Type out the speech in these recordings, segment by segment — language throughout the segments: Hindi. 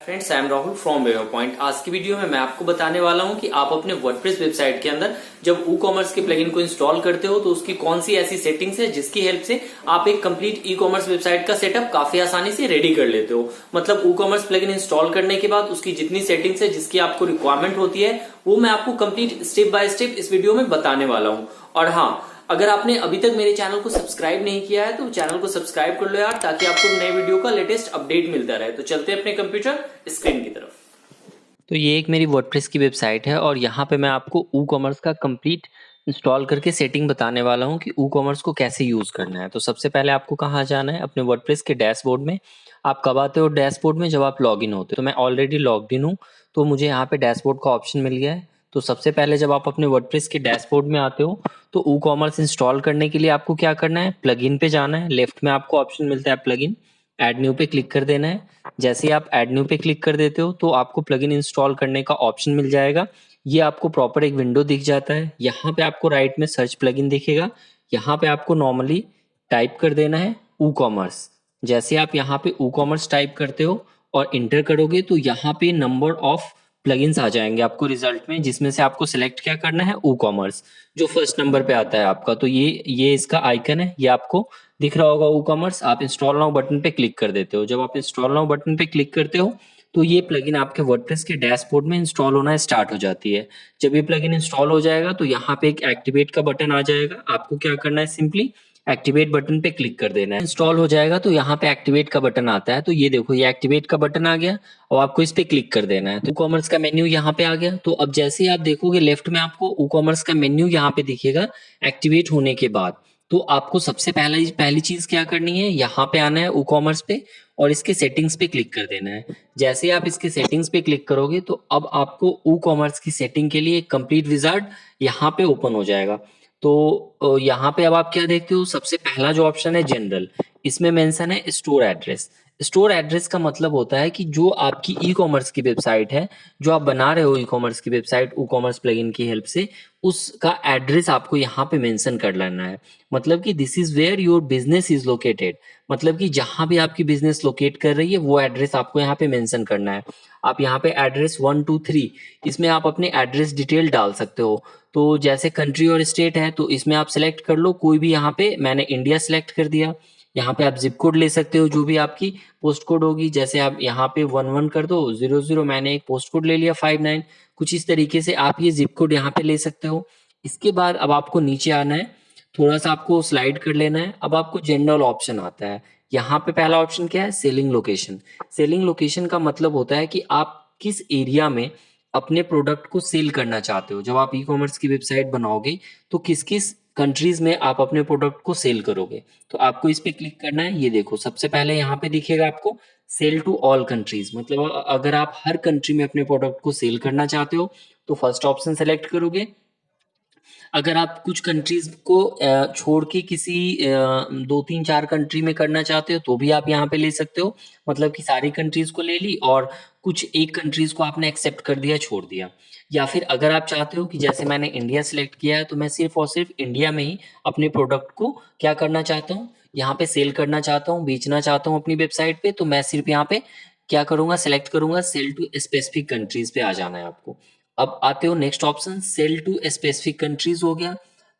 Friends, I am Rahul from wave point. आज की वीडियो में मैं आपको बताने वाला हूं कि आप अपने वर्डप्रेस वेबसाइट के अंदर जब ई कॉमर्स के प्लगइन को इंस्टॉल करते हो तो उसकी कौन सी ऐसी सेटिंग्स है जिसकी हेल्प से आप एक कंप्लीट ई कॉमर्स वेबसाइट का सेटअप काफी आसानी से रेडी कर लेते हो। मतलब ई कॉमर्स प्लगइन इंस्टॉल करने के बाद उसकी जितनी सेटिंग्स है जिसकी आपको रिक्वायरमेंट होती है वो मैं आपको कंप्लीट स्टेप बाय स्टेप इस वीडियो में बताने वाला हूं। और हाँ, अगर आपने अभी तक मेरे चैनल को सब्सक्राइब नहीं किया है तो चैनल को सब्सक्राइब कर लो यार, ताकि आपको नए वीडियो का लेटेस्ट अपडेट मिलता रहे। तो चलते हैं अपने कंप्यूटर स्क्रीन की तरफ। तो ये एक मेरी वर्डप्रेस की वेबसाइट है और यहाँ पे मैं आपको ई कॉमर्स का कंप्लीट इंस्टॉल करके सेटिंग बताने वाला हूँ कि ई कॉमर्स को कैसे यूज करना है। तो सबसे पहले आपको कहाँ जाना है, अपने वर्डप्रेस के डैशबोर्ड में। आप कब आते हो डैशबोर्ड में, जब आप लॉग इन होते हो। तो मैं ऑलरेडी लॉग्ड इन हूँ तो मुझे यहाँ पे डैशबोर्ड का ऑप्शन मिल गया है। तो सबसे पहले जब आप अपने वर्डप्रेस के डैशबोर्ड में आते हो तो ई कॉमर्स इंस्टॉल करने के लिए आपको क्या करना है, प्लगइन पे जाना है। लेफ्ट में आपको ऑप्शन मिलता है प्लगइन, ऐड न्यू पे क्लिक कर देना है। जैसे ही आप ऐड न्यू पे क्लिक कर देते हो तो आपको प्लगइन इंस्टॉल करने का ऑप्शन मिल जाएगा। ये आपको प्रॉपर एक विंडो दिख जाता है। यहाँ पे आपको राइट में सर्च प्लगइन दिखेगा। यहाँ पे आपको नॉर्मली टाइप कर देना है ई कॉमर्स। जैसे आप यहाँ पे ई कॉमर्स टाइप करते हो और इंटर करोगे तो यहाँ पे नंबर ऑफ प्लगइन्स आ जाएंगे आपको रिजल्ट में, जिसमें से आपको सिलेक्ट क्या करना है, ई कॉमर्स जो फर्स्ट नंबर पे आता है आपका। तो ये इसका आइकन है, ये आपको दिख रहा होगा ई कॉमर्स। आप इंस्टॉल नाउ बटन पे क्लिक कर देते हो। जब आप इंस्टॉल नाउ बटन पे क्लिक करते हो तो ये प्लगइन आपके वर्डप्रेस के डैशबोर्ड में इंस्टॉल होना स्टार्ट हो जाती है। जब ये प्लगइन इंस्टॉल हो जाएगा तो यहाँ पे एक एक्टिवेट का बटन आ जाएगा। आपको क्या करना है, सिंपली एक्टिवेट बटन पे क्लिक कर देना है। इंस्टॉल हो जाएगा तो यहाँ पे एक्टिवेट का बटन आता है। तो ये देखो, ये एक्टिवेट का बटन आ गया और आपको इस पे क्लिक कर देना है। तो ई कॉमर्स का मेन्यू यहाँ पे आ गया। तो अब जैसे ही आप देखोगे लेफ्ट में आपको ई कॉमर्स का मेन्यू यहाँ पे दिखेगा एक्टिवेट होने के बाद। तो आपको सबसे पहली चीज क्या करनी है, यहाँ पे आना है ई कॉमर्स पे और इसके सेटिंग्स पे क्लिक कर देना है। जैसे ही आप इसके सेटिंग्स पे क्लिक करोगे तो अब आपको ई कॉमर्स की सेटिंग के लिए एक कंप्लीट विजार्ड यहाँ पे ओपन हो जाएगा। तो यहाँ पे अब आप क्या देखते हो, सबसे पहला जो ऑप्शन है जनरल, इसमें मेंशन है स्टोर एड्रेस। स्टोर एड्रेस का मतलब होता है कि जो आपकी ई कॉमर्स की वेबसाइट है, जो आप बना रहे हो ई कॉमर्स की वेबसाइट ई कॉमर्स प्लगइन की हेल्प से, उसका एड्रेस आपको यहाँ पे मेंशन कर लेना है। मतलब कि this is where your business is located. मतलब कि जहां भी आपकी बिजनेस लोकेट कर रही है वो एड्रेस आपको यहाँ पे मेंशन करना है। आप यहाँ पे एड्रेस 123, इसमें आप अपने एड्रेस डिटेल डाल सकते हो। तो जैसे कंट्री और स्टेट है तो इसमें आप सिलेक्ट कर लो कोई भी। यहाँ पे मैंने इंडिया सिलेक्ट कर दिया। यहाँ पे आप जिप कोड ले सकते हो, जो भी आपकी पोस्ट कोड होगी। जैसे आप यहाँ पे 11 कर दो, 00, मैंने एक पोस्ट कोड ले लिया 59। कुछ इस तरीके से आप ये जिप कोड यहाँ पे ले सकते हो। इसके बाद अब आपको नीचे आना है, थोड़ा सा आपको स्लाइड कर लेना है। अब आपको जनरल ऑप्शन आता है। यहाँ पे पहला ऑप्शन क्या है, सेलिंग लोकेशन। सेलिंग लोकेशन का मतलब होता है कि आप किस एरिया में अपने प्रोडक्ट को सेल करना चाहते हो। जब आप ई कॉमर्स की वेबसाइट बनाओगे तो किस किस कंट्रीज में आप अपने प्रोडक्ट को सेल करोगे। तो आपको इस पे क्लिक करना है। ये देखो, सबसे पहले यहाँ पे दिखेगा आपको सेल टू ऑल कंट्रीज। मतलब अगर आप हर कंट्री में अपने प्रोडक्ट को सेल करना चाहते हो तो फर्स्ट ऑप्शन सेलेक्ट करोगे। अगर आप कुछ कंट्रीज को छोड़ के किसी 2 3 4 कंट्री में करना चाहते हो तो भी आप यहाँ पे ले सकते हो। मतलब कि सारी कंट्रीज को ले ली और कुछ एक कंट्रीज को आपने एक्सेप्ट कर दिया, छोड़ दिया। या फिर अगर आप चाहते हो कि जैसे मैंने इंडिया सिलेक्ट किया है तो मैं सिर्फ और सिर्फ इंडिया में ही अपने प्रोडक्ट को क्या करना चाहता हूँ, यहाँ पे सेल करना चाहता हूँ, बेचना चाहता हूँ अपनी वेबसाइट पे, तो मैं सिर्फ यहाँ पे क्या करूंगा, सेलेक्ट करूंगा सेल टू स्पेसिफिक कंट्रीज पे आ जाना है आपको। अब आते हो next option, sell to specific countries हो गया।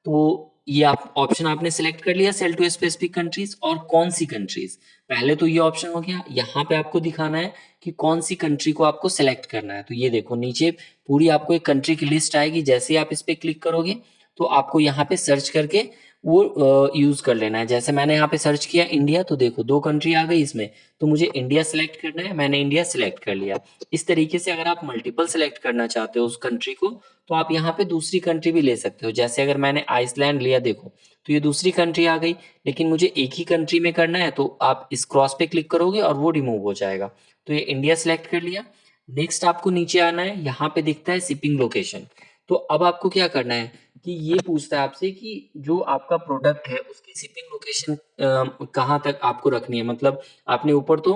तो ये आप ऑप्शन आपने सेलेक्ट कर लिया, सेल टू स्पेसिफिक कंट्रीज, और कौन सी कंट्रीज। पहले तो ये ऑप्शन हो गया। यहाँ पे आपको दिखाना है कि कौन सी कंट्री को आपको सेलेक्ट करना है। तो ये देखो नीचे पूरी आपको एक कंट्री की लिस्ट आएगी। जैसे ही आप इस पे क्लिक करोगे तो आपको यहाँ पे सर्च करके वो यूज कर लेना है। जैसे मैंने यहाँ पे सर्च किया इंडिया, तो देखो 2 कंट्री आ गई इसमें। तो मुझे इंडिया सेलेक्ट करना है, मैंने इंडिया सेलेक्ट कर लिया। इस तरीके से अगर आप मल्टीपल सेलेक्ट करना चाहते हो उस कंट्री को तो आप यहाँ पे दूसरी कंट्री भी ले सकते हो। जैसे अगर मैंने आइसलैंड लिया, देखो तो ये दूसरी कंट्री आ गई। लेकिन मुझे एक ही कंट्री में करना है तो आप इस क्रॉस पे क्लिक करोगे और वो रिमूव हो जाएगा। तो ये इंडिया सेलेक्ट कर लिया। नेक्स्ट आपको नीचे आना है, यहाँ पे दिखता है शिपिंग लोकेशन। तो अब आपको क्या करना है कि ये पूछता है आपसे कि जो आपका प्रोडक्ट है उसकी शिपिंग लोकेशन कहाँ तक आपको रखनी है। मतलब आपने ऊपर तो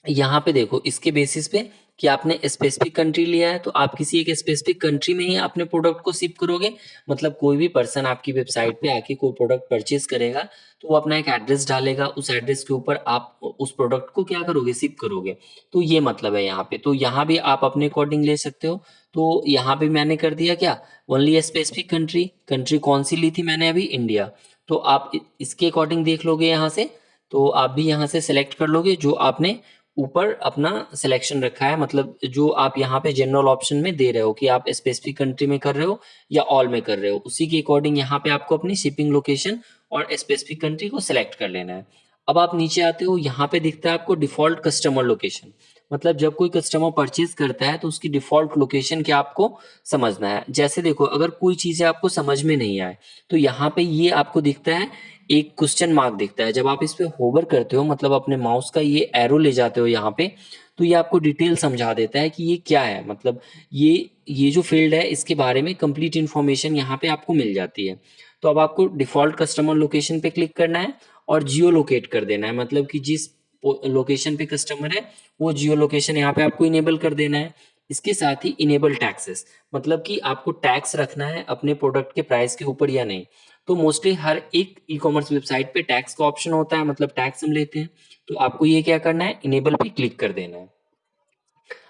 यहाँ पे देखो इसके बेसिस पे कि आपने स्पेसिफिक कंट्री लिया है तो आप किसी एक स्पेसिफिक कंट्री में ही अपने प्रोडक्ट को शिप करोगे। मतलब कोई भी पर्सन आपकी वेबसाइट पे आके कोई प्रोडक्ट परचेज करेगा तो वो अपना एक एड्रेस डालेगा, उस एड्रेस के ऊपर आप उस प्रोडक्ट को क्या करोगे, शिप करोगे। तो ये मतलब है यहाँ पे। तो यहाँ भी आप अपने अकॉर्डिंग ले सकते हो। तो यहाँ पे मैंने कर दिया क्या, ओनली स्पेसिफिक कंट्री। कंट्री कौन सी ली थी मैंने अभी, इंडिया। तो आप इसके अकॉर्डिंग देख लोगे यहाँ से। तो आप भी यहाँ से सेलेक्ट कर लोगे जो आपने ऊपर अपना सिलेक्शन रखा है, मतलब जो आप यहाँ पे जनरल ऑप्शन में दे रहे हो कि आप स्पेसिफिक कंट्री में कर रहे हो या ऑल में कर रहे हो, उसी के अकॉर्डिंग यहाँ पे आपको अपनी शिपिंग लोकेशन और स्पेसिफिक कंट्री को सिलेक्ट कर लेना है। अब आप नीचे आते हो, यहाँ पे दिखता है आपको डिफॉल्ट कस्टमर लोकेशन। मतलब जब कोई कस्टमर परचेज करता है तो उसकी डिफॉल्ट लोकेशन क्या आपको समझना है। जैसे देखो अगर कोई चीज़ें आपको समझ में नहीं आए तो यहाँ पे ये आपको दिखता है, एक क्वेश्चन मार्क दिखता है। जब आप इस पे होवर करते हो, मतलब अपने माउस का ये एरो ले जाते हो यहाँ पे, तो ये आपको डिटेल समझा देता है कि ये क्या है। मतलब ये जो फील्ड है इसके बारे में कंप्लीट इन्फॉर्मेशन यहाँ पे आपको मिल जाती है। तो अब आपको डिफॉल्ट कस्टमर लोकेशन पे क्लिक करना है और जियो लोकेट कर देना है। मतलब कि जिस लोकेशन पे कस्टमर है वो जियो लोकेशन यहाँ पे आपको इनेबल कर देना है। इसके साथ ही इनेबल टैक्सेस, मतलब कि आपको टैक्स रखना है अपने प्रोडक्ट के प्राइस के ऊपर या नहीं। तो मोस्टली हर एक ई कॉमर्स वेबसाइट पे टैक्स का ऑप्शन होता है, मतलब टैक्स हम लेते हैं। तो आपको ये क्या करना है, इनेबल पे क्लिक कर देना है।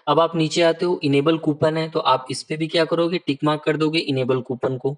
अब आप नीचे आते हो, इनेबल कूपन है तो आप इस पे भी क्या करोगे, टिक मार्क कर दोगे इनेबल कूपन को।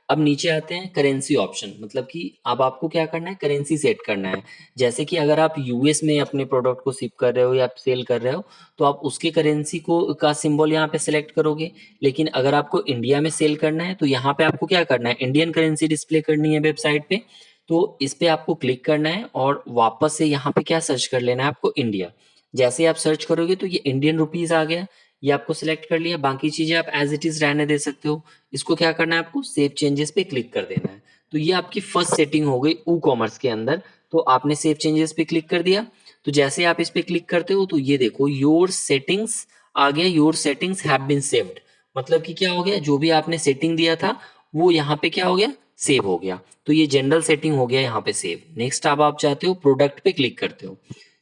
अब नीचे आते हैं करेंसी ऑप्शन, मतलब कि अब आपको क्या करना है, करेंसी सेट करना है। जैसे कि अगर आप यूएस में अपने प्रोडक्ट को शिप कर रहे हो या आप सेल कर रहे हो तो आप उसके करेंसी को का सिंबल यहाँ पे सिलेक्ट करोगे। लेकिन अगर आपको इंडिया में सेल करना है तो यहाँ पे आपको क्या करना है, इंडियन करेंसी डिस्प्ले करनी है वेबसाइट पे। तो इस पे आपको क्लिक करना है और वापस से यहाँ पे क्या सर्च कर लेना है आपको, इंडिया। जैसे आप सर्च करोगे तो ये इंडियन रुपीज आ गया, ये आपको सिलेक्ट कर लिया। बाकी चीजें आप एज इट इज रहने दे सकते हो। इसको क्या करना है आपको, सेव चेंजेस पे क्लिक कर देना है। तो ये आपकी फर्स्ट सेटिंग हो गई ई कॉमर्स के अंदर। तो आपने सेव चेंजेस पे क्लिक कर दिया। तो जैसे आप इस पे क्लिक करते हो तो ये देखो योर सेटिंग्स आ गया, your settings have been saved. मतलब कि क्या हो गया, जो भी आपने सेटिंग दिया था वो यहाँ पे क्या हो गया, सेव हो गया। तो ये जनरल सेटिंग हो गया यहाँ पे सेव। नेक्स्ट अब आप चाहते हो प्रोडक्ट पे क्लिक करते हो।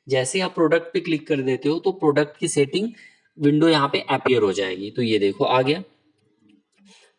जैसे आप प्रोडक्ट पे क्लिक कर देते हो तो प्रोडक्ट की सेटिंग विंडो यहाँ पे अपीयर हो जाएगी। तो ये देखो आ गया।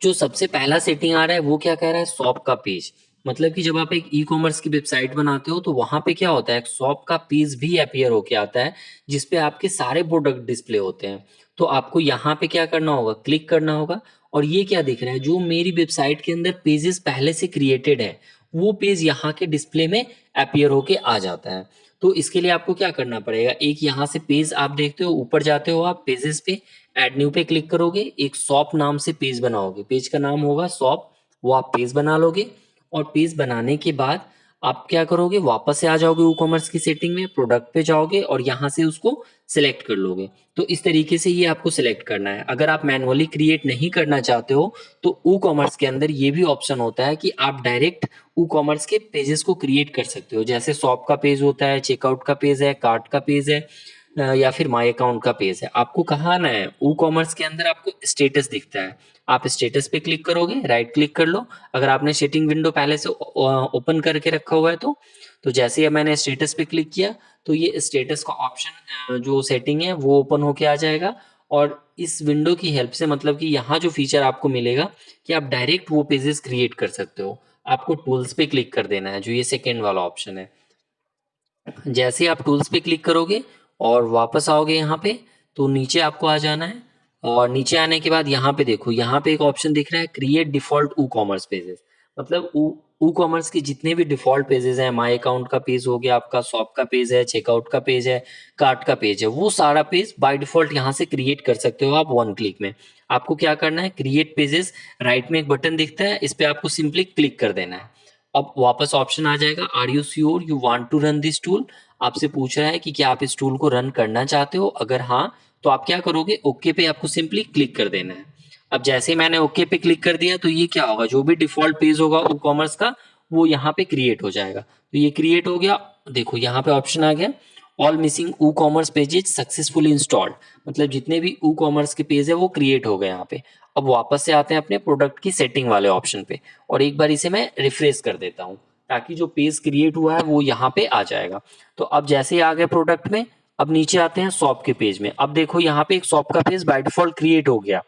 जो सबसे पहला सेटिंग आ रहा है वो क्या कह रहा है, शॉप का पेज। मतलब कि जब आप एक ई कॉमर्स की वेबसाइट बनाते हो तो वहां पे क्या होता है, शॉप का पेज भी अपीयर होके आता है जिसपे आपके सारे प्रोडक्ट डिस्प्ले होते हैं। तो आपको यहाँ पे क्या करना होगा, क्लिक करना होगा। और ये क्या दिख रहा है, जो मेरी वेबसाइट के अंदर पेजेस पहले से क्रिएटेड है वो पेज यहाँ के डिस्प्ले में अपीयर होके आ जाता है। तो इसके लिए आपको क्या करना पड़ेगा, एक यहाँ से पेज आप देखते हो, ऊपर जाते हो आप पेजेस पे, ऐड न्यू पे क्लिक करोगे, एक शॉप नाम से पेज बनाओगे, पेज का नाम होगा शॉप, वो आप पेज बना लोगे। और पेज बनाने के बाद आप क्या करोगे, वापस से आ जाओगे ई कॉमर्स की सेटिंग में, प्रोडक्ट पे जाओगे और यहाँ से उसको सिलेक्ट कर लोगे। तो इस तरीके से ये आपको सिलेक्ट करना है। अगर आप मैनुअली क्रिएट नहीं करना चाहते हो तो ई कॉमर्स के अंदर ये भी ऑप्शन होता है कि आप डायरेक्ट ई कॉमर्स के पेजेस को क्रिएट कर सकते हो। जैसे शॉप का पेज होता है, चेकआउट का पेज है, कार्ट का पेज है, या फिर माई अकाउंट का पेज है। आपको कहाँ आना है, ई कॉमर्स के अंदर आपको स्टेटस दिखता है, आप स्टेटस पे क्लिक करोगे, राइट क्लिक कर लो। अगर आपने सेटिंग विंडो पहले से ओपन करके रखा हुआ है तो जैसे ही मैंने स्टेटस पे क्लिक किया तो ये स्टेटस का ऑप्शन जो सेटिंग है वो ओपन होके आ जाएगा। और इस विंडो की हेल्प से, मतलब कि यहाँ जो फीचर आपको मिलेगा कि आप डायरेक्ट वो पेजेस क्रिएट कर सकते हो। आपको टूल्स पे क्लिक कर देना है, जो ये सेकेंड वाला ऑप्शन है। जैसे ही आप टूल्स पे क्लिक करोगे और वापस आओगे यहाँ पे, तो नीचे आपको आ जाना है। और नीचे आने के बाद यहाँ पे देखो, यहाँ पे एक ऑप्शन दिख रहा है create default e commerce pages. मतलब ई कॉमर्स के जितने भी डिफॉल्ट पेजेस हैं, माई अकाउंट का पेज हो गया, आपका शॉप का पेज है, चेकआउट का पेज है, कार्ट का पेज है, वो सारा पेज बाय डिफॉल्ट यहाँ से क्रिएट कर सकते हो आप वन क्लिक में। आपको क्या करना है, क्रिएट पेजेस, राइट में एक बटन दिखता है, इस पे आपको सिंपली क्लिक कर देना है। अब वापस ऑप्शन आ जाएगा, are you sure you want to run this tool. आपसे पूछ रहा है कि क्या आप इस टूल को रन करना चाहते हो, अगर हाँ तो आप क्या करोगे, ओके पे आपको सिंपली क्लिक कर देना है। अब जैसे ही मैंने ओके पे क्लिक कर दिया तो ये क्या होगा, जो भी डिफॉल्ट पेज होगा ई कॉमर्स का वो यहाँ पे क्रिएट हो जाएगा। तो ये क्रिएट हो गया। देखो यहाँ पे ऑप्शन आ गया, all missing e commerce pages successfully installed. मतलब जितने भी ई कॉमर्स के पेज है वो क्रिएट हो गए यहाँ पे। अब वापस से आते हैं अपने प्रोडक्ट की सेटिंग वाले ऑप्शन पे और एक बार इसे मैं रिफ्रेश कर देता हूँ ताकि जो पेज क्रिएट हुआ है वो यहाँ पे आ जाएगा। तो अब जैसे ही आ गए प्रोडक्ट में, अब नीचे आते हैं शॉप के पेज में। अब देखो यहाँ पे एक शॉप का पेज बाय डिफॉल्ट क्रिएट हो गया,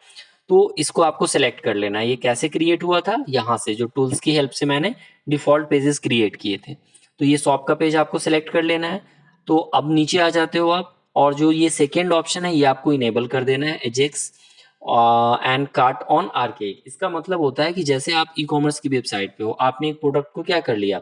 तो इसको आपको सेलेक्ट कर लेना है। ये कैसे क्रिएट हुआ था, यहाँ से जो टूल्स की हेल्प से मैंने डिफॉल्ट पेजेस क्रिएट किए थे। तो ये शॉप का पेज आपको सेलेक्ट कर लेना है। तो अब नीचे आ जाते हो आप, और जो ये सेकेंड ऑप्शन है ये आपको इनेबल कर देना है, Ajax and cart on arcade. इसका मतलब होता है कि जैसे आप ई कॉमर्स की वेबसाइट पे हो, आपने एक प्रोडक्ट को क्या कर लिया,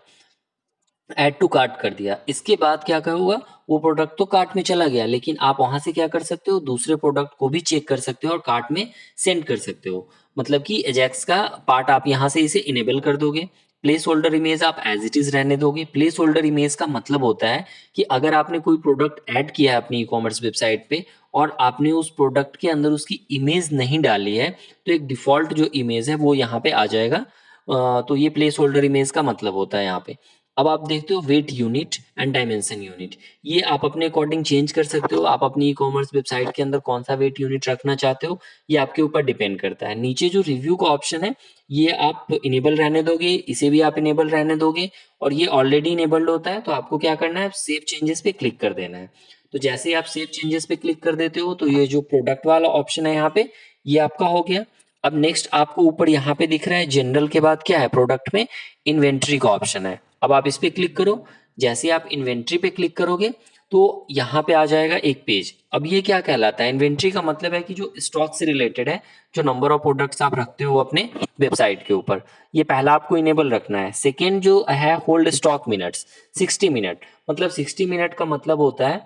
ऐड टू कार्ट कर दिया। इसके बाद क्या होगा, वो प्रोडक्ट तो कार्ट में चला गया, लेकिन आप वहां से क्या कर सकते हो, दूसरे प्रोडक्ट को भी चेक कर सकते हो और कार्ट में सेंड कर सकते हो। मतलब कि एजेक्स का पार्ट आप यहाँ से इसे इनेबल कर दोगे। प्लेस होल्डर इमेज आप एज इट इज रहने दोगे। प्लेस होल्डर इमेज का मतलब होता है कि अगर आपने कोई प्रोडक्ट ऐड किया है अपनी ई कॉमर्स वेबसाइट पे और आपने उस प्रोडक्ट के अंदर उसकी इमेज नहीं डाली है, तो एक डिफॉल्ट जो इमेज है वो यहाँ पे आ जाएगा। तो ये प्लेस होल्डर इमेज का मतलब होता है यहाँ पे। अब आप देखते हो weight unit and dimension unit, ये आप अपने अकॉर्डिंग चेंज कर सकते हो। आप अपनी ई कॉमर्स वेबसाइट के अंदर कौन सा वेट यूनिट रखना चाहते हो, ये आपके ऊपर डिपेंड करता है। नीचे जो रिव्यू का ऑप्शन है ये आप इनेबल रहने दोगे, इसे भी आप इनेबल रहने दोगे, और ये ऑलरेडी इनेबल्ड होता है। तो आपको क्या करना है, सेव चेंजेस पे क्लिक कर देना है। तो जैसे ही आप सेव चेंजेस पे क्लिक कर देते हो तो ये जो प्रोडक्ट वाला ऑप्शन है यहाँ पे, ये आपका हो गया। अब नेक्स्ट आपको ऊपर यहाँ पे दिख रहा है जनरल के बाद क्या है, प्रोडक्ट में इन्वेंट्री का ऑप्शन है। अब आप इस पे क्लिक करो। जैसे आप इन्वेंट्री पे क्लिक करोगे तो यहाँ पे आ जाएगा एक पेज। अब ये क्या कहलाता है, इन्वेंट्री का मतलब है कि जो स्टॉक से रिलेटेड है, जो नंबर ऑफ प्रोडक्ट्स आप रखते हो अपने वेबसाइट के ऊपर, ये पहला आपको इनेबल रखना है। सेकेंड जो है होल्ड स्टॉक मिनट्स, 60 मिनट। मतलब 60 मिनट का मतलब होता है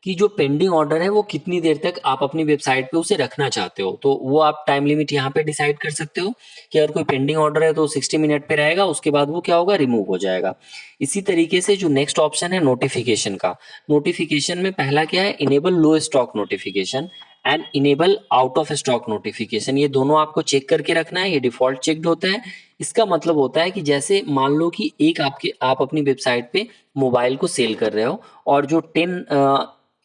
कि जो पेंडिंग ऑर्डर है वो कितनी देर तक आप अपनी वेबसाइट पे उसे रखना चाहते हो। तो वो आप टाइम लिमिट यहाँ पे डिसाइड कर सकते हो कि अगर कोई पेंडिंग ऑर्डर है तो 60 मिनट पे रहेगा, उसके बाद वो क्या होगा, रिमूव हो जाएगा। इसी तरीके से जो नेक्स्ट ऑप्शन है नोटिफिकेशन का, नोटिफिकेशन में पहला क्या है, enable low stock notification and enable out of stock notification. ये दोनों आपको चेक करके रखना है, ये डिफॉल्ट चेक्ड होता है। इसका मतलब होता है कि जैसे मान लो कि आप अपनी वेबसाइट पे मोबाइल को सेल कर रहे हो और जो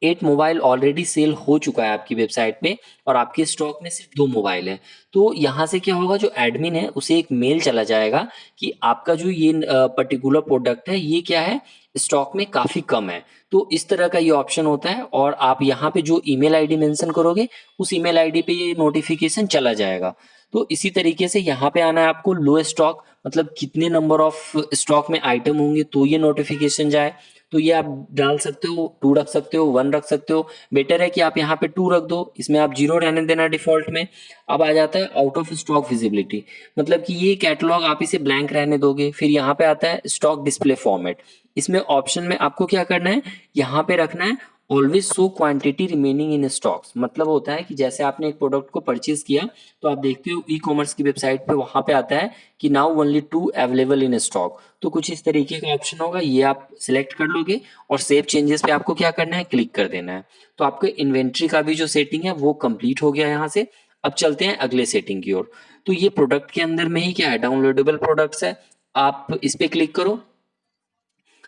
8 मोबाइल ऑलरेडी सेल हो चुका है आपकी वेबसाइट पे और आपके स्टॉक में सिर्फ 2 मोबाइल है, तो यहाँ से क्या होगा, जो एडमिन है उसे एक मेल चला जाएगा कि आपका जो ये पर्टिकुलर प्रोडक्ट है ये क्या है, स्टॉक में काफ़ी कम है। तो इस तरह का ये ऑप्शन होता है, और आप यहाँ पे जो ईमेल आईडी मेंशन करोगे उस ईमेल आईडी पे ये नोटिफिकेशन चला जाएगा। तो इसी तरीके से यहाँ पे आना है आपको, लो स्टॉक मतलब कितने नंबर ऑफ स्टॉक में आइटम होंगे तो ये नोटिफिकेशन जाए। तो ये आप डाल सकते हो, 2 रख सकते हो, 1 रख सकते हो। बेटर है कि आप यहाँ पे 2 रख दो, इसमें आप 0 रहने देना डिफॉल्ट में। अब आ जाता है आउट ऑफ स्टॉक विजिबिलिटी, मतलब कि ये कैटलॉग आप इसे ब्लैंक रहने दोगे। फिर यहाँ पे आता है स्टॉक डिस्प्ले फॉर्मेट। इसमें ऑप्शन में आपको क्या करना है, यहाँ पे रखना है always show quantity remaining in stocks. मतलब होता है कि जैसे आपने एक प्रोडक्ट को परचेज किया तो आप देखते हो ई कॉमर्स की वेबसाइट पे वहां पे आता है कि now only 2 available in stock. तो कुछ इस तरीके का ऑप्शन होगा, ये आप सिलेक्ट कर लोगे और सेव चेंजेस पे आपको क्या करना है, क्लिक कर देना है। तो आपके इन्वेंट्री का भी जो सेटिंग है वो कंप्लीट हो गया यहाँ से। अब चलते हैं अगले सेटिंग की ओर। तो ये प्रोडक्ट के अंदर में ही क्या है, डाउनलोडेबल प्रोडक्ट्स है। आप इस पे क्लिक करो।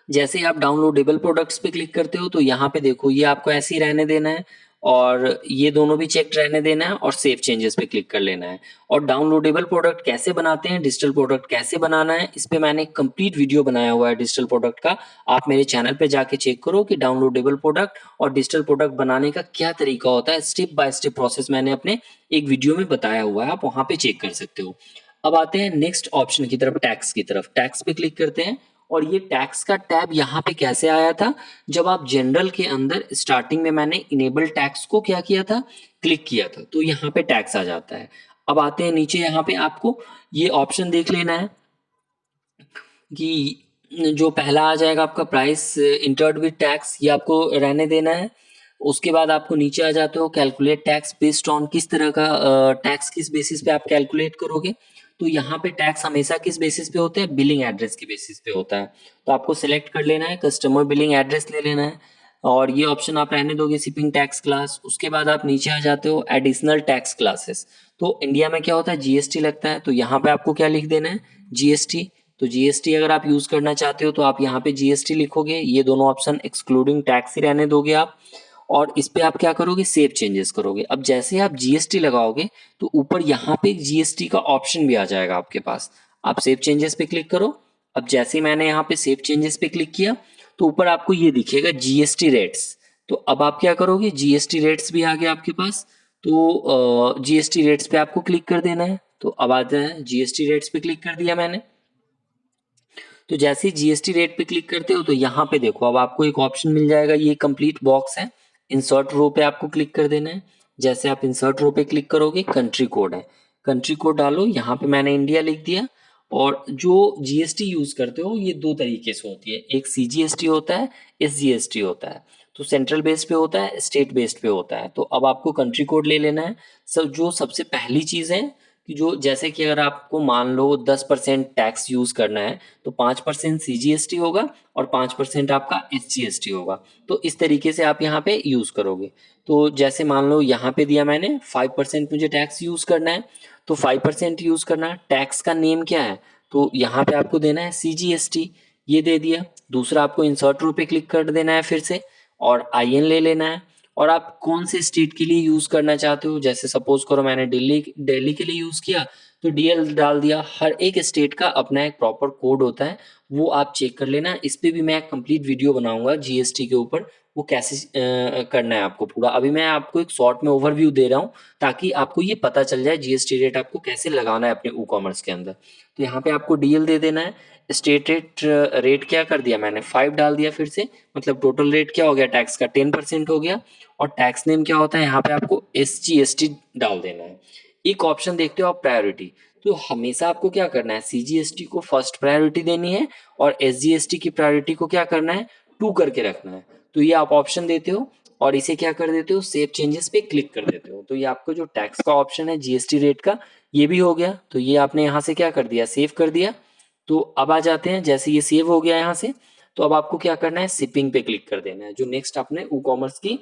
जैसे ही आप डाउनलोडेबल प्रोडक्ट्स पे क्लिक करते हो तो यहाँ पे देखो ये आपको ऐसे ही रहने देना है और ये दोनों भी चेक रहने देना है और सेव चेंजेस पे क्लिक कर लेना है। और डाउनलोडेबल प्रोडक्ट कैसे बनाते हैं, डिजिटल प्रोडक्ट कैसे बनाना है, इस पे मैंने एक कंप्लीट वीडियो बनाया हुआ है डिजिटल प्रोडक्ट का। आप मेरे चैनल पे जाके चेक करो कि डाउनलोडेबल प्रोडक्ट और डिजिटल प्रोडक्ट बनाने का क्या तरीका होता है, स्टेप बाय स्टेप प्रोसेस मैंने अपने एक वीडियो में बताया हुआ है, आप वहां पे चेक कर सकते हो। अब आते हैं नेक्स्ट ऑप्शन की तरफ, टैक्स की तरफ। टैक्स पे क्लिक करते हैं और ये टैक्स का टैब यहाँ पे कैसे आया था, जब आप जनरल के अंदर स्टार्टिंग में मैंने इनेबल टैक्स को क्या किया था, क्लिक किया था, तो यहाँ पे टैक्स आ जाता है। अब आते हैं नीचे, यहाँ पे आपको ये ऑप्शन देख लेना है कि जो पहला आ जाएगा आपका प्राइस इंटर्ड विद टैक्स, ये आपको रहने देना है। उसके बाद आपको नीचे आ जाते हो कैलकुलेट टैक्स बेस्ड ऑन, किस तरह का टैक्स किस बेसिस पे आप कैलकुलेट करोगे। तो यहाँ पे टैक्स हमेशा किस बेसिस पे होता है, बिलिंग एड्रेस के बेसिस पे होता है। तो आपको सिलेक्ट कर लेना है, कस्टमर बिलिंग एड्रेस ले लेना है और ये ऑप्शन आप रहने दोगे शिपिंग टैक्स क्लास। उसके बाद आप नीचे आ जाते हो एडिशनल टैक्स क्लासेस। तो इंडिया में क्या होता है, जीएसटी लगता है, तो यहाँ पे आपको क्या लिख देना है, जीएसटी। तो जीएसटी अगर आप यूज करना चाहते हो तो आप यहाँ पे जीएसटी लिखोगे, ये दोनों ऑप्शन एक्सक्लूडिंग टैक्स ही रहने दोगे आप। और इस पे आप क्या करोगे, सेव चेंजेस करोगे। अब जैसे आप जीएसटी लगाओगे तो ऊपर यहाँ पे जीएसटी का ऑप्शन भी आ जाएगा आपके पास, आप सेव चेंजेस पे क्लिक करो। अब जैसे मैंने यहाँ पे सेव चेंजेस पे क्लिक किया तो ऊपर आपको ये दिखेगा जीएसटी रेट्स। तो अब आप क्या करोगे, जीएसटी रेट्स भी आ गया आपके पास, तो जीएसटी रेट्स पे आपको क्लिक कर देना है। तो अब आता है जीएसटी रेट्स पे क्लिक कर दिया मैंने। तो जैसे ही जीएसटी रेट पे क्लिक करते हो तो यहाँ पे देखो अब आपको एक ऑप्शन मिल जाएगा, ये कंप्लीट बॉक्स है, इंसर्ट रो पे आपको क्लिक कर देना है। जैसे आप इंसर्ट रो पे क्लिक करोगे, कंट्री कोड है, कंट्री कोड डालो, यहाँ पे मैंने इंडिया लिख दिया। और जो जीएसटी यूज करते हो ये दो तरीके से होती है, एक सीजीएसटी होता है, एसजीएसटी होता है। तो सेंट्रल बेस पे होता है, स्टेट बेस्ड पे होता है। तो अब आपको कंट्री कोड ले लेना है। सब जो सबसे पहली चीज है कि जो जैसे कि अगर आपको मान लो 10% टैक्स यूज करना है तो 5% सीजीएसटी होगा और 5% आपका एसजीएसटी होगा। तो इस तरीके से आप यहाँ पे यूज करोगे। तो जैसे मान लो यहाँ पे दिया मैंने 5% मुझे टैक्स यूज करना है, तो 5% यूज करना है। टैक्स का नेम क्या है, तो यहाँ पे आपको देना है सीजीएसटी, ये दे दिया। दूसरा आपको इंसर्ट रो पे क्लिक कर देना है फिर से, और आईएन ले लेना है। और आप कौन से स्टेट के लिए यूज करना चाहते हो, जैसे सपोज करो मैंने दिल्ली दिल्ली के लिए यूज किया तो डीएल डाल दिया। हर एक स्टेट का अपना एक प्रॉपर कोड होता है, वो आप चेक कर लेना। इस पे भी मैं एक कंप्लीट वीडियो बनाऊंगा जीएसटी के ऊपर, वो कैसे करना है आपको पूरा। अभी मैं आपको एक शॉर्ट में ओवरव्यू दे रहा हूँ ताकि आपको ये पता चल जाए जीएसटी रेट आपको कैसे लगाना है अपने ई कॉमर्स के अंदर। तो यहाँ पे आपको डीएल दे देना है। स्टेट रेट रेट क्या कर दिया मैंने, 5 डाल दिया फिर से, मतलब टोटल रेट क्या हो गया टैक्स का, 10% हो गया। और टैक्स नेम क्या होता है, यहाँ पे आपको एसजीएसटी डाल देना है। एक ऑप्शन देखते हो आप प्रायोरिटी, तो हमेशा आपको क्या करना है, सीजीएसटी को फर्स्ट प्रायोरिटी देनी है और एसजीएसटी की प्रायोरिटी को क्या करना है, 2 करके रखना है। तो ये आप ऑप्शन देते हो और इसे क्या कर देते हो, सेव चेंजेस पे क्लिक कर देते हो। तो ये आपको जो टैक्स का ऑप्शन है जीएसटी रेट का, ये भी हो गया। तो ये आपने यहाँ से क्या कर दिया, सेव कर दिया। तो अब आ जाते हैं, जैसे ये सेव हो गया यहाँ से, तो अब आपको क्या करना है, शिपिंग पे क्लिक कर देना है, जो नेक्स्ट आपने ई कॉमर्स की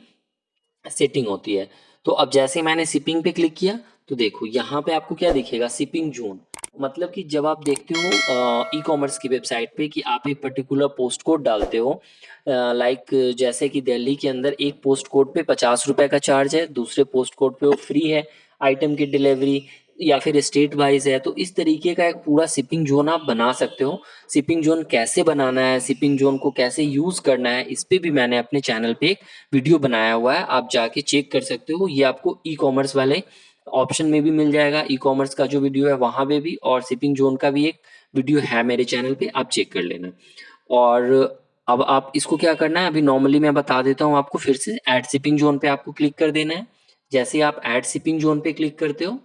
सेटिंग होती है। तो अब जैसे मैंने शिपिंग पे क्लिक किया तो देखो यहाँ पे आपको क्या दिखेगा, शिपिंग जोन। मतलब कि जब आप देखते हो ई कॉमर्स की वेबसाइट पे कि आप एक पर्टिकुलर पोस्ट कोड डालते हो, लाइक जैसे कि दिल्ली के अंदर एक पोस्ट कोड पे 50 रुपए का चार्ज है, दूसरे पोस्ट कोड पे वो फ्री है आइटम की डिलीवरी, या फिर स्टेट वाइज है। तो इस तरीके का एक पूरा शिपिंग जोन आप बना सकते हो। शिपिंग जोन कैसे बनाना है, शिपिंग जोन को कैसे यूज करना है, इस पे भी मैंने अपने चैनल पे एक वीडियो बनाया हुआ है, आप जाके चेक कर सकते हो। ये आपको ई कॉमर्स वाले ऑप्शन में भी मिल जाएगा, ई कॉमर्स का जो वीडियो है वहां पे भी, और शिपिंग जोन का भी एक वीडियो है मेरे चैनल पे, आप चेक कर लेना। और अब आप इसको क्या करना है, अभी नॉर्मली मैं बता देता हूँ आपको फिर से। ऐड शिपिंग जोन पे आपको क्लिक कर देना है। जैसे आप ऐड शिपिंग जोन पे क्लिक करते हो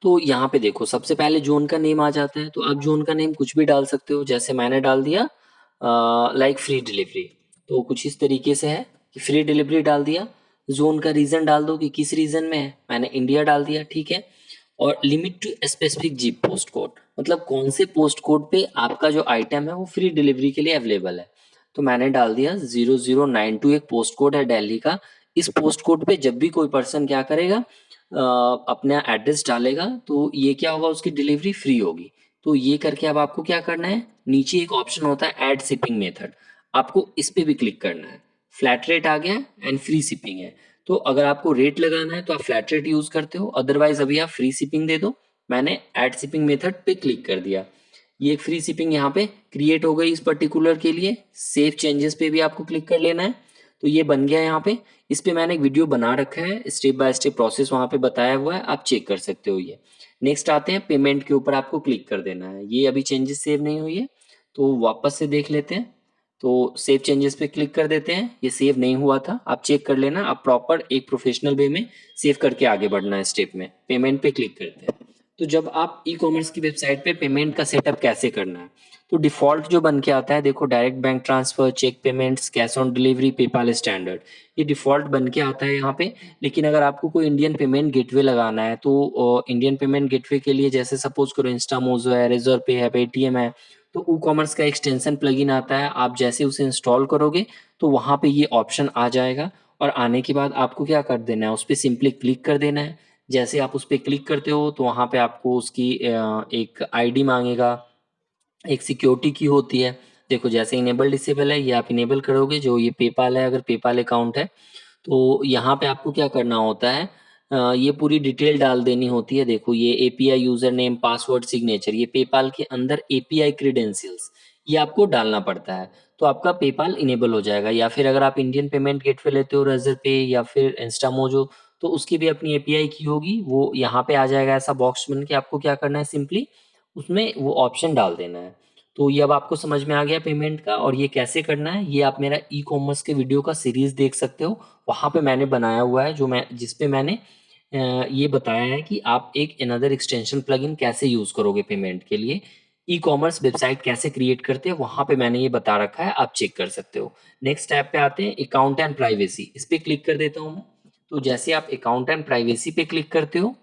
तो यहाँ पे देखो सबसे पहले जोन का नेम आ जाता है। तो आप जोन का नेम कुछ भी डाल सकते हो, जैसे मैंने डाल दिया लाइक फ्री डिलीवरी। तो कुछ इस तरीके से है कि फ्री डिलीवरी डाल दिया। जोन का रीजन डाल दो कि किस रीजन में है, मैंने इंडिया डाल दिया, ठीक है। और limit to specific zip post code, मतलब कौन से पोस्ट कोड पे आपका जो आइटम है वो फ्री डिलीवरी के लिए अवेलेबल है। तो मैंने डाल दिया 0092, एक पोस्ट कोड है दिल्ली का। इस पोस्ट कोड पे जब भी कोई पर्सन क्या करेगा, अपना एड्रेस डालेगा तो ये क्या होगा, उसकी डिलीवरी फ्री होगी। तो ये करके अब आपको क्या करना है, नीचे एक ऑप्शन होता है ऐड शिपिंग मेथड, आपको इस पे भी क्लिक करना है। फ्लैट रेट आ गया एंड फ्री शिपिंग है। तो अगर आपको रेट लगाना है तो आप फ्लैट रेट यूज करते हो, अदरवाइज अभी आप फ्री शिपिंग दे दो। मैंने ऐड शिपिंग मेथड पे क्लिक कर दिया, ये एक फ्री शिपिंग यहाँ पे क्रिएट हो गई इस पर्टिकुलर के लिए। सेव चेंजेस पे भी आपको क्लिक कर लेना है। तो ये बन गया यहाँ पे। इस पे मैंने एक वीडियो बना रखा है, स्टेप बाय स्टेप प्रोसेस वहाँ पे बताया हुआ है, आप चेक कर सकते हो ये। नेक्स्ट आते हैं पेमेंट के ऊपर, आपको क्लिक कर देना है। ये अभी चेंजेस सेव नहीं हुई है तो वापस से देख लेते हैं। तो सेव चेंजेस पे क्लिक कर देते हैं, ये सेव नहीं हुआ था, आप चेक कर लेना। आप प्रॉपर एक प्रोफेशनल वे में सेव करके आगे बढ़ना है स्टेप में। पेमेंट पे क्लिक करते हैं। तो जब आप ई कॉमर्स की वेबसाइट पे पेमेंट का सेटअप कैसे करना है, तो डिफॉल्ट जो बन के आता है देखो, direct bank transfer, check payments, cash on delivery, PayPal standard, ये डिफॉल्ट बन के आता है यहाँ पे। लेकिन अगर आपको कोई इंडियन पेमेंट गेटवे लगाना है तो इंडियन पेमेंट गेटवे के लिए जैसे सपोज करो इंस्टामोजो है, रेजर पे है, पेटीएम है, तो ई कॉमर्स का एक्सटेंशन प्लगइन आता है। आप जैसे उसे इंस्टॉल करोगे तो वहाँ पे ये ऑप्शन आ जाएगा, और आने के बाद आपको क्या कर देना है, उस पर सिंपली क्लिक कर देना है। जैसे आप उस पर क्लिक करते हो तो वहाँ पे आपको उसकी एक आईडी मांगेगा, एक सिक्योरिटी की होती है। देखो जैसे इनेबल डिसेबल है, ये आप इनेबल करोगे, जो ये पेपाल है, अगर पेपाल अकाउंट है तो यहाँ पे आपको क्या करना होता है, ये पूरी डिटेल डाल देनी होती है। देखो ये API user name, password, signature, ये पेपाल के अंदर एपीआई क्रीडेंशियल्स, ये आपको डालना पड़ता है। तो आपका पेपाल इनेबल हो जाएगा। या फिर अगर आप इंडियन पेमेंट गेटवे लेते हो, रेजर पे या फिर इंस्टामोजो, तो उसकी भी अपनी एपीआई की होगी, वो यहाँ पे आ जाएगा ऐसा बॉक्स बन के। आपको क्या करना है, सिंपली उसमें वो ऑप्शन डाल देना है। तो ये अब आपको समझ में आ गया पेमेंट का, और ये कैसे करना है ये आप मेरा ई कॉमर्स के वीडियो का सीरीज देख सकते हो। वहाँ पे मैंने बनाया हुआ है, जो मैं जिसपे मैंने ये बताया है कि आप एक अनदर एक्सटेंशन प्लगइन कैसे यूज करोगे पेमेंट के लिए, ई कॉमर्स वेबसाइट कैसे क्रिएट करते हैं, वहां पे मैंने ये बता रखा है, आप चेक कर सकते हो। नेक्स्ट टैब पे आते हैं, अकाउंट एंड प्राइवेसी, इस पे क्लिक कर देता हूँ। तो जैसे आप अकाउंट एंड प्राइवेसी पे क्लिक करते हो,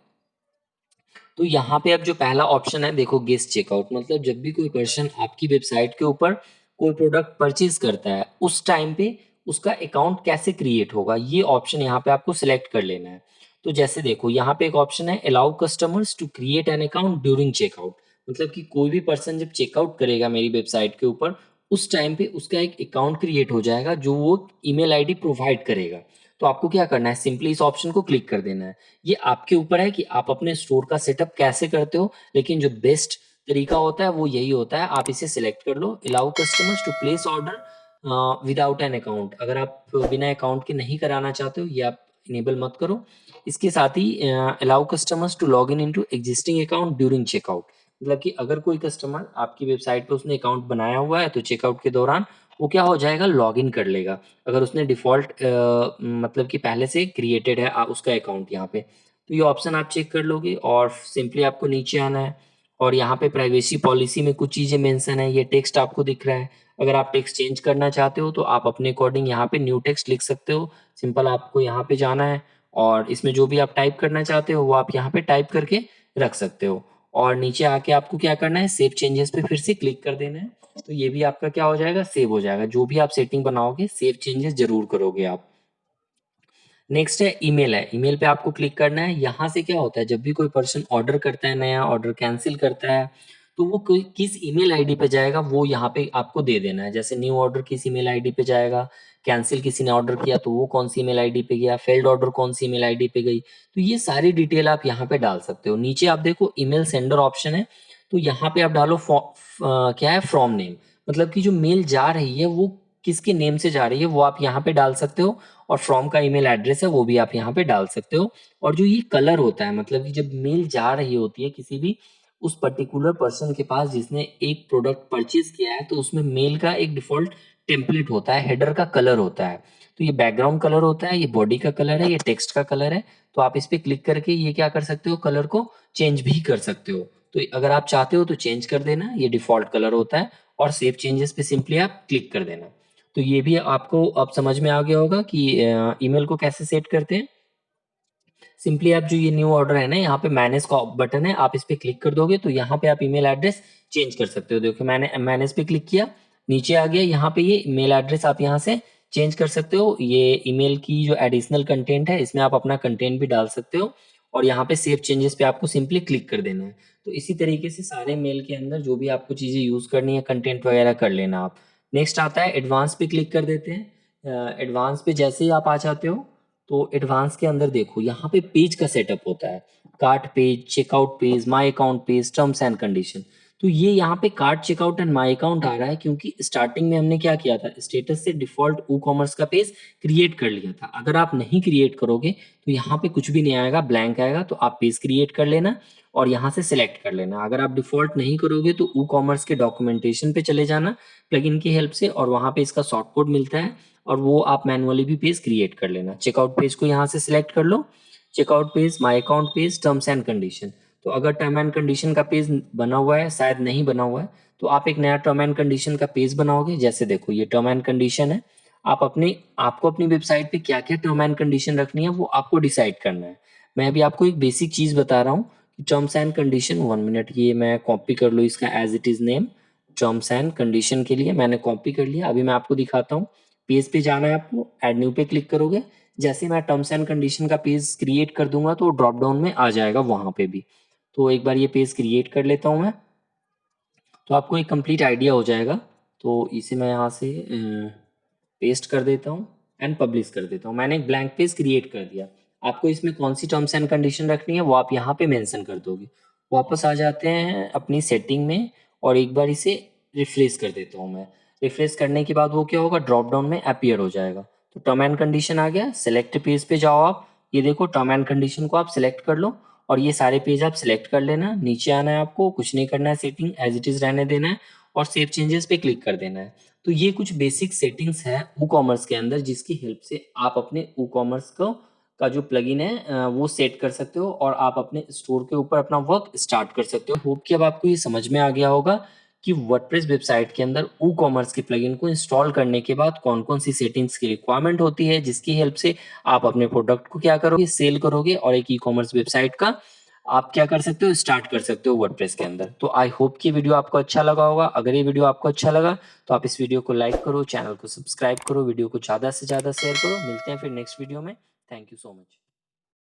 तो यहाँ पे अब जो पहला ऑप्शन है देखो, गेस्ट चेकआउट, मतलब जब भी कोई पर्सन आपकी वेबसाइट के ऊपर कोई प्रोडक्ट परचेज करता है, उस टाइम पे उसका अकाउंट कैसे क्रिएट होगा, ये ऑप्शन यहाँ पे आपको सिलेक्ट कर लेना है। तो जैसे देखो यहाँ पे एक ऑप्शन है, allow customers to create an account during checkout, मतलब कि कोई भी पर्सन जब चेकआउट करेगा मेरी वेबसाइट के ऊपर, उस टाइम पे उसका एक अकाउंट क्रिएट हो जाएगा जो वो ईमेल आईडी प्रोवाइड करेगा। तो आपको क्या करना है, सिंपली इस ऑप्शन को क्लिक कर देना है। ये आपके ऊपर है कि आप अपने स्टोर का सेटअप कैसे करते हो, लेकिन जो बेस्ट तरीका होता है वो यही होता है, आप इसे सिलेक्ट कर लो, allow customers to place order without an account. अगर आप बिना अकाउंट के नहीं कराना चाहते हो, ये आप इनेबल मत करो। इसके साथ ही allow customers to log in into existing account during checkout, मतलब कि अगर कोई कस्टमर आपकी वेबसाइट पे उसने अकाउंट बनाया हुआ है, तो चेकआउट के दौरान वो क्या हो जाएगा, लॉग इन कर लेगा, अगर उसने डिफॉल्ट मतलब कि पहले से क्रिएटेड है उसका अकाउंट यहाँ पे। तो ये ऑप्शन आप चेक कर लोगे, और सिंपली आपको नीचे आना है, और यहाँ पे प्राइवेसी पॉलिसी में कुछ चीज़ें मेंशन है, ये टेक्स्ट आपको दिख रहा है। अगर आप टेक्स्ट चेंज करना चाहते हो, तो आप अपने अकॉर्डिंग यहाँ पे न्यू टेक्स्ट लिख सकते हो। सिंपल आपको यहाँ पे जाना है, और इसमें जो भी आप टाइप करना चाहते हो वो आप यहाँ पे टाइप करके रख सकते हो। और नीचे आके आपको क्या करना है, सेव चेंजेस पे फिर से क्लिक कर देना है। तो ये भी आपका क्या हो जाएगा, सेव हो जाएगा। जो भी आप सेटिंग बनाओगे, सेव चेंजेस जरूर करोगे आप। नेक्स्ट है ईमेल, है ईमेल पे आपको क्लिक करना है। यहाँ से क्या होता है, जब भी कोई पर्सन ऑर्डर करता है, नया ऑर्डर कैंसिल करता है, तो वो किस ईमेल आईडी पे जाएगा वो यहाँ पे आपको दे देना है। जैसे न्यू ऑर्डर किस ईमेल आईडी पे जाएगा, कैंसिल किसी ने ऑर्डर किया तो वो कौन सी ईमेल आईडी पे गया, फेल्ड ऑर्डर कौन सी ईमेल आईडी पे गई, तो ये सारी डिटेल आप यहाँ पे डाल सकते हो। नीचे आप देखो ईमेल सेंडर ऑप्शन है, तो यहाँ पे आप डालो क्या है, फ्रॉम नेम, मतलब कि जो मेल जा रही है वो किसके नेम से जा रही है वो आप यहाँ पे डाल सकते हो, और फ्रॉम का ईमेल एड्रेस है वो भी आप यहाँ पे डाल सकते हो। और जो ये कलर होता है, मतलब कि जब मेल जा रही होती है किसी भी उस पर्टिकुलर पर्सन के पास जिसने एक प्रोडक्ट परचेज किया है, तो उसमें मेल का एक डिफॉल्ट टेम्पलेट होता है, हेडर का कलर होता है। तो ये बैकग्राउंड कलर होता है, ये बॉडी का कलर है, ये टेक्स्ट का कलर है। तो आप इस पे क्लिक करके ये क्या कर सकते हो, कलर को चेंज भी कर सकते हो। तो अगर आप चाहते हो तो चेंज कर देना, ये डिफॉल्ट कलर होता है, और सेव चेंजेस पे सिंपली आप क्लिक कर देना। तो ये भी आपको अब समझ में आ गया होगा कि ईमेल को कैसे सेट करते हैं। सिंपली आप जो ये न्यू ऑर्डर है ना, यहाँ पे मैनेज का बटन है, आप इस पे क्लिक कर दोगे तो यहाँ पे आप ईमेल एड्रेस चेंज कर सकते हो। देखो मैंने मैनेज पे क्लिक किया, नीचे आ गया, यहाँ पे ये ईमेल एड्रेस आप यहाँ से चेंज कर सकते हो। ये ईमेल की जो एडिशनल कंटेंट है, इसमें आप अपना कंटेंट भी डाल सकते हो, और यहाँ पे सेव चेंजेस पे आपको सिंपली क्लिक कर देना है। तो इसी तरीके से सारे मेल के अंदर जो भी आपको चीज़ें यूज़ करनी है, कंटेंट वगैरह कर लेना आप। नेक्स्ट आता है एडवांस पे क्लिक कर देते हैं। एडवांस पे जैसे ही आप आ जाते हो, तो एडवांस के अंदर देखो यहाँ पे पेज का सेटअप होता है, cart page, checkout page, my account page, terms and condition. तो ये यहाँ पे cart, checkout and my account आ रहा है, क्योंकि स्टार्टिंग में हमने क्या किया था, स्टेटस से डिफॉल्ट ई कॉमर्स का पेज क्रिएट कर लिया था। अगर आप नहीं क्रिएट करोगे तो यहाँ पे कुछ भी नहीं आएगा, ब्लैंक आएगा। तो आप पेज क्रिएट कर लेना, और यहाँ से सिलेक्ट कर लेना। अगर आप डिफॉल्ट नहीं करोगे तो ई कॉमर्स के डॉक्यूमेंटेशन पे चले जाना प्लगइन की हेल्प से, और वहाँ पे इसका शॉर्ट कोड मिलता है, और वो आप मैनुअली भी पेज क्रिएट कर लेना। चेकआउट पेज को यहाँ से सिलेक्ट कर लो, checkout page, my account page, terms and condition. तो अगर टर्म एंड कंडीशन का पेज बना हुआ है, शायद नहीं बना हुआ है, तो आप एक नया टर्म एंड कंडीशन का पेज बनाओगे। जैसे देखो ये टर्म एंड कंडीशन है, आपको अपनी वेबसाइट पे क्या क्या टर्म एंड कंडीशन रखनी है वो आपको डिसाइड करना है। मैं अभी आपको एक बेसिक चीज बता रहा हूँ कि टर्म्स एंड कंडीशन, 1 मिनट, ये मैं कॉपी कर लूँ इसका as it is name. Terms and condition के लिए मैंने कॉपी कर लिया। अभी मैं आपको दिखाता हूँ। पेज पे जाना है आपको, ऐड न्यू पे क्लिक करोगे, जैसे मैं टर्म्स एंड कंडीशन का पेज क्रिएट कर दूंगा तो ड्रॉप डाउन में आ जाएगा वहां पे भी। तो एक बार ये पेज क्रिएट कर लेता हूँ मैं, तो आपको एक कंप्लीट आइडिया हो जाएगा। तो इसे मैं यहाँ से पेस्ट कर देता हूँ एंड पब्लिश कर देता हूँ। मैंने एक ब्लैंक पेज क्रिएट कर दिया। आपको इसमें कौन सी टर्म्स एंड कंडीशन रखनी है वो आप यहाँ पे मेंशन कर दोगे। वापस आ जाते हैं अपनी सेटिंग में, और एक बार इसे रिफ्रेश कर देता हूँ मैं। रिफ्रेश करने के बाद वो क्या होगा, ड्रॉप डाउन में अपीयर हो जाएगा। तो टर्म एंड कंडीशन आ गया, सिलेक्ट पेज पे जाओ आप, ये देखो टर्म एंड कंडीशन को आप सिलेक्ट कर लो और ये सारे पेज आप सिलेक्ट कर लेना। नीचे आना है आपको, कुछ नहीं करना है, सेटिंग एज इट इज रहने देना है और सेव चेंजेस पे क्लिक कर देना है। तो ये कुछ बेसिक सेटिंग्स है ई कॉमर्स के अंदर जिसकी हेल्प से आप अपने ई कॉमर्स को का जो प्लगइन है वो सेट कर सकते हो और आप अपने स्टोर के ऊपर अपना वर्क स्टार्ट कर सकते हो। होप कि अब आपको ये समझ में आ गया होगा कि वर्डप्रेस वेबसाइट के अंदर ई कॉमर्स के प्लगइन को इंस्टॉल करने के बाद कौन कौन सी सेटिंग्स की रिक्वायरमेंट होती है जिसकी हेल्प से आप अपने प्रोडक्ट को क्या करोगे, सेल करोगे और एक ई कॉमर्स वेबसाइट का आप क्या कर सकते हो, स्टार्ट कर सकते हो वर्डप्रेस के अंदर। तो आई होप कि वीडियो आपको अच्छा लगा होगा। अगर ये वीडियो आपको अच्छा लगा तो आप इस वीडियो को लाइक करो, चैनल को सब्सक्राइब करो, वीडियो को ज़्यादा से ज़्यादा शेयर करो। मिलते हैं फिर नेक्स्ट वीडियो में। Thank you so much.